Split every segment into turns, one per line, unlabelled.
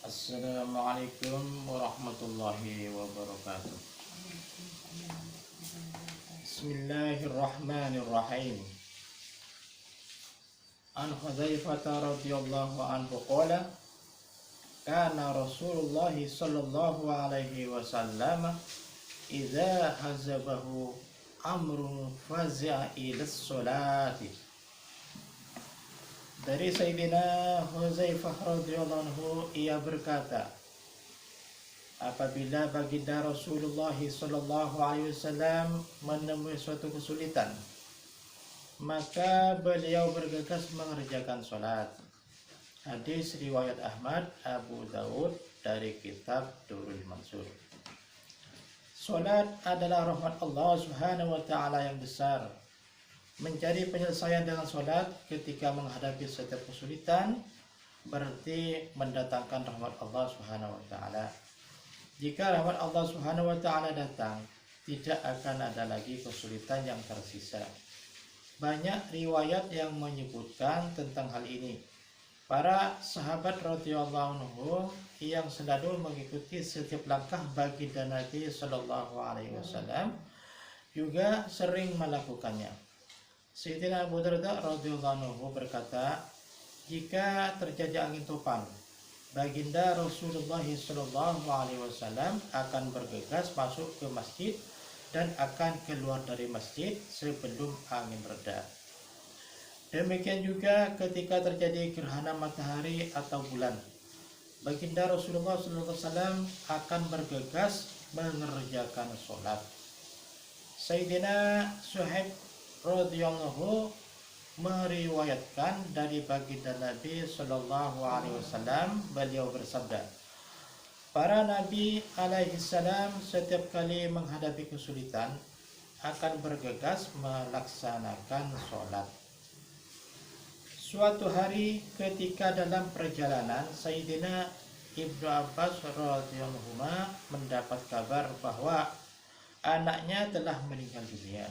Assalamualaikum warahmatullahi wabarakatuh. Bismillahirrahmanirrahim. An Hudzaifah radhiyallahu anhu qala kana Rasulullah sallallahu alaihi wasallam idza hazabahu amrun fazi'a ila sholati. Dari Sayyidina Hudzaifah radhiyallahu anhu, ia berkata, apabila baginda Rasulullah sallallahu alaihi wasallam menemui suatu kesulitan, maka beliau bergegas mengerjakan sholat. Hadis riwayat Ahmad, Abu Daud dari kitab Durrul Mansur. Sholat adalah rahmat Allah Subhanahu wa taala yang besar. Mencari penyelesaian dengan sholat ketika menghadapi setiap kesulitan berarti mendatangkan rahmat Allah Subhanahu wa taala. Jika rahmat Allah Subhanahu wa taala datang, tidak akan ada lagi kesulitan yang tersisa. Banyak riwayat yang menyebutkan tentang hal ini. Para sahabat radhiyallahu anhum yang selalu mengikuti setiap langkah baginda Nabi sallallahu alaihi wasallam juga sering melakukannya. Sayyidina Abu Darda radhiyallahu anhu berkata, jika terjadi angin topan, baginda Rasulullah sallallahu alaihi wasallam akan bergegas masuk ke masjid dan akan keluar dari masjid sebelum angin reda. Demikian juga ketika terjadi gerhana matahari atau bulan, baginda Rasulullah sallallahu alaihi wasallam akan bergegas mengerjakan sholat. Sayyidina Suhaib radhiyallahu meriwayatkan dari baginda Nabi sallallahu alaihi wasallam, beliau bersabda, para nabi alaihi salam setiap kali menghadapi kesulitan akan bergegas melaksanakan sholat. Suatu hari ketika dalam perjalanan, Sayyidina Ibnu Abbas radhiyallahu mendapat kabar bahwa anaknya telah meninggal dunia.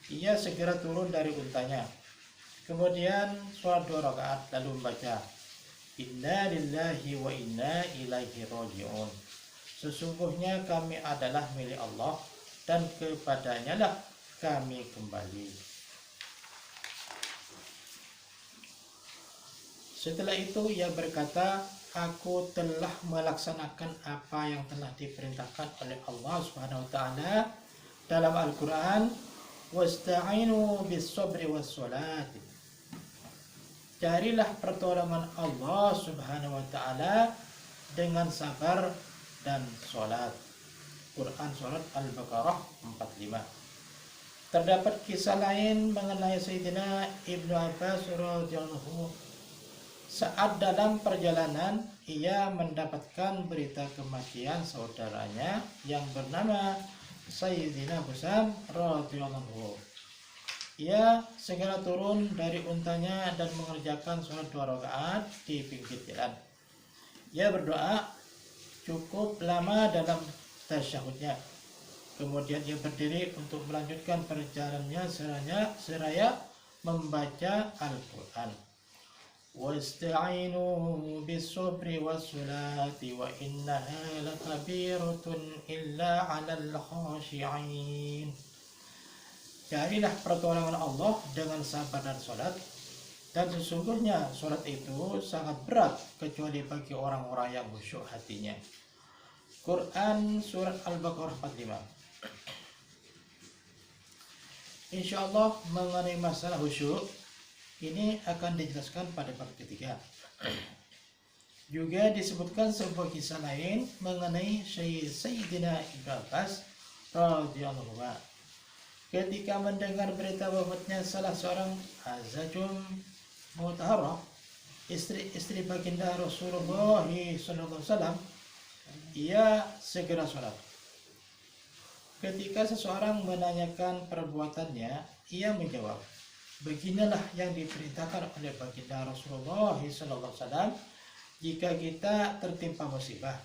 Ia segera turun dari untanya. Kemudian sholat 2 rakaat lalu membaca, Inna lillahi wa inna ilaihi raji'un. Sesungguhnya kami adalah milik Allah dan kepadanya lah kami kembali. Setelah itu ia berkata, aku telah melaksanakan apa yang telah diperintahkan oleh Allah Subhanahu wa taala dalam Al-Qur'an, wasta'inu bis-sabri was-sholati. Carilah pertolongan Allah Subhanahu wa taala dengan sabar dan sholat. Quran surat Al-Baqarah 45. Terdapat kisah lain mengenai Sayyidina Ibnu Abbas radhiyallahu. Saat dalam perjalanan ia mendapatkan berita kematian saudaranya yang bernama Sayyidina Husam radhiyallahu. Ia segera turun dari untanya dan mengerjakan sholat 2 rakaat di pinggir jalan. Ia berdoa cukup lama dalam tasyahudnya. Kemudian ia berdiri untuk melanjutkan perjalanannya seraya membaca Al-Quran. Wasta'inu bis-sabri was-sholati wa innaha lakabiratun illa 'alal khashi'in. Carilah pertolongan Allah dengan sabar dan sholat, dan sesungguhnya sholat itu sangat berat kecuali bagi orang-orang yang khusyuk hatinya. Quran surat Al-Baqarah 45. Insyaallah mengenai masalah khusyuk ini akan dijelaskan pada bab ketiga. Juga disebutkan sebuah kisah lain mengenai Sayyidina Ibnu Abbas radhiyallahu anhu. Ketika mendengar berita wafatnya salah seorang azajum mutahharah, istri baginda Rasulullah sallallahu alaihi wasallam, ia segera sholat. Ketika seseorang menanyakan perbuatannya, ia menjawab, beginilah yang diperintahkan oleh baginda Rasulullah sallallahu alaihi wasallam. Jika kita tertimpa musibah,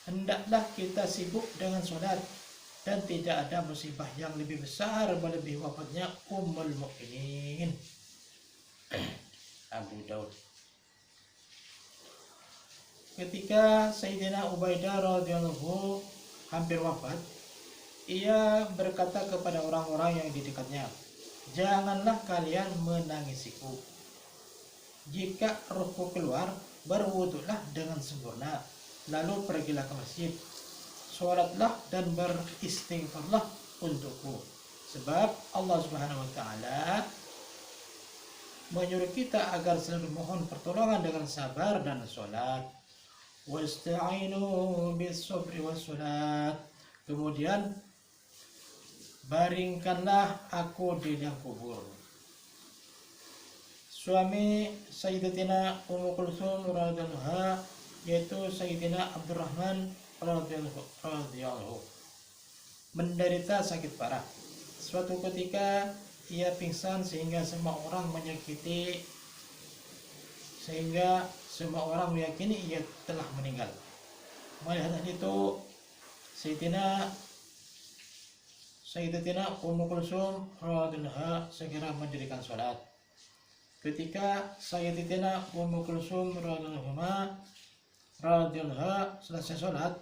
hendaklah kita sibuk dengan sholat, dan tidak ada musibah yang lebih besar melebihi wafatnya Ummul Mukminin. Abu Daud. ketika Sayyidina Ubaidah radhiyallahu hampir wafat, ia berkata kepada orang-orang yang di dekatnya, "Janganlah kalian menangisiku. Jika rohku keluar, berwuduklah dengan sempurna, lalu pergilah ke masjid, sholatlah dan beristighfarlah untukku. Sebab Allah Subhanahu wa taala menyuruh kita agar selalu mohon pertolongan dengan sabar dan sholat. Wasta'inu bis sabri was sholat." Kemudian baringkanlah aku di liang kubur. Suami Sayyidatina Ummu Kulsum radhiyallahu anha, yaitu Sayyidina Abdurrahman radhiyallahu menderita sakit parah. Suatu ketika ia pingsan sehingga semua orang meyakini ia telah meninggal. Melihat itu, Sayyidatina Ummu Kulsum radhiyallahu anha segera mendirikan sholat. Ketika Sayyidatina Ummu Kulsum radhiyallahu anha selesai sholat,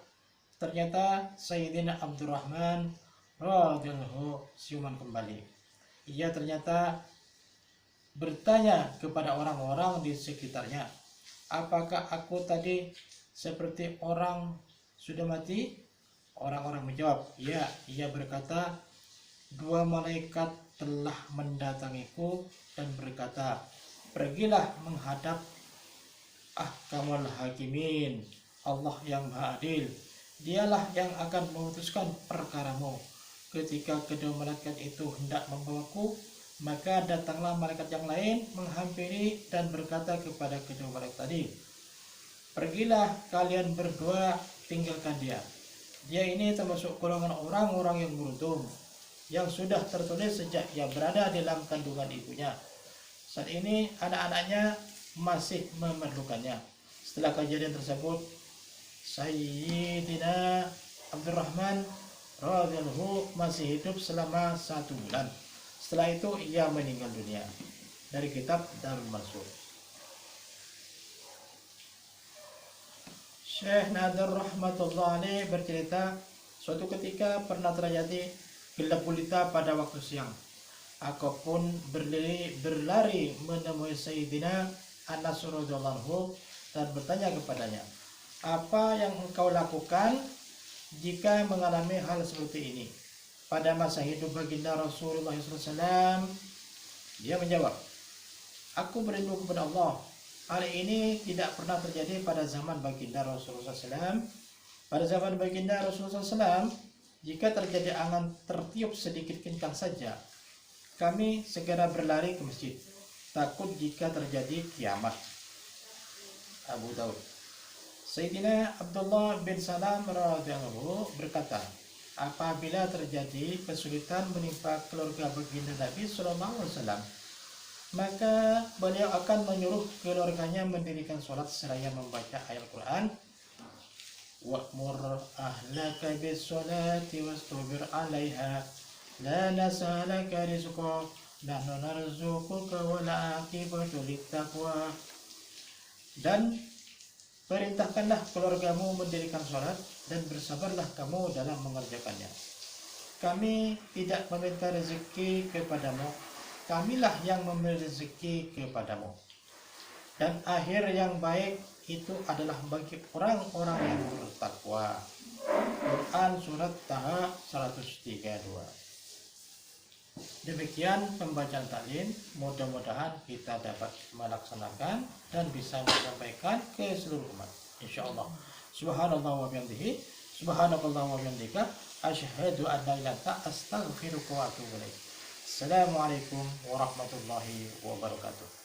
ternyata Sayyidina Abdurrahman radhiyallahu siuman kembali. Ia ternyata bertanya kepada orang-orang di sekitarnya, "Apakah aku tadi seperti orang sudah mati?" Orang-orang menjawab, "Ya." Ia berkata, "Dua malaikat telah mendatangiku dan berkata, pergilah menghadap Ahkamul Hakimin, Allah yang Maha Adil. Dialah yang akan memutuskan perkaramu." Ketika kedua malaikat itu hendak membawaku, maka datanglah malaikat yang lain menghampiri dan berkata kepada kedua malaikat tadi, "Pergilah kalian berdua, tinggalkan dia. Dia ini termasuk golongan orang-orang yang beruntung, yang sudah tertulis sejak ia berada dalam kandungan ibunya. Saat ini anak-anaknya masih memerlukannya." Setelah kejadian tersebut, Sayyidina Abdurrahman radhiyallahu masih hidup selama 1 bulan. Setelah itu ia meninggal dunia. Dari kitab Darul Mansur. Syekh Nadar rahmatullah alaih bercerita, suatu ketika pernah terjadi gelap gulita pada waktu siang. Aku pun berlari menemui Sayyidina Anas radhiyallahu anhu dan bertanya kepadanya, "Apa yang engkau lakukan jika mengalami hal seperti ini pada masa hidup baginda Rasulullah SAW?" Dia menjawab, "Aku berlindung kepada Allah. Hal ini tidak pernah terjadi pada zaman baginda Rasulullah SAW. Pada zaman baginda Rasulullah SAW, jika terjadi angin tertiup sedikit kencang saja, kami segera berlari ke masjid, takut jika terjadi kiamat." Abu Daud. Sayyidina Abdullah bin Salam radhiyallahu berkata, apabila terjadi kesulitan menimpa keluarga baginda Nabi sallallahu alaihi wasallam, maka beliau akan menyuruh keluarganya mendirikan sholat seraya membaca ayat Quran, "Wa'mur ahlaka bis-sholati wastabir 'alaiha la nas'aluka rizqan nahnu narzuquka wal 'aqibatu lit-taqwa." Dan perintahkanlah keluargamu mendirikan sholat dan bersabarlah kamu dalam mengerjakannya. Kami tidak meminta rezeki kepadamu, kamilah yang memberi rezeki kepadamu. Dan akhir yang baik itu adalah bagi orang-orang yang bertakwa. Quran Surat Taha 132. Demikian pembacaan taklim, mudah-mudahan kita dapat melaksanakan dan bisa menyampaikan ke seluruh umat, insyaallah. Subhanallah wa bihamdihi, subhanakallah wa bihamdika, asyhadu an la ilaha illa anta, astaghfiruka wa atubu ilaik. Assalamualaikum warahmatullahi wabarakatuh.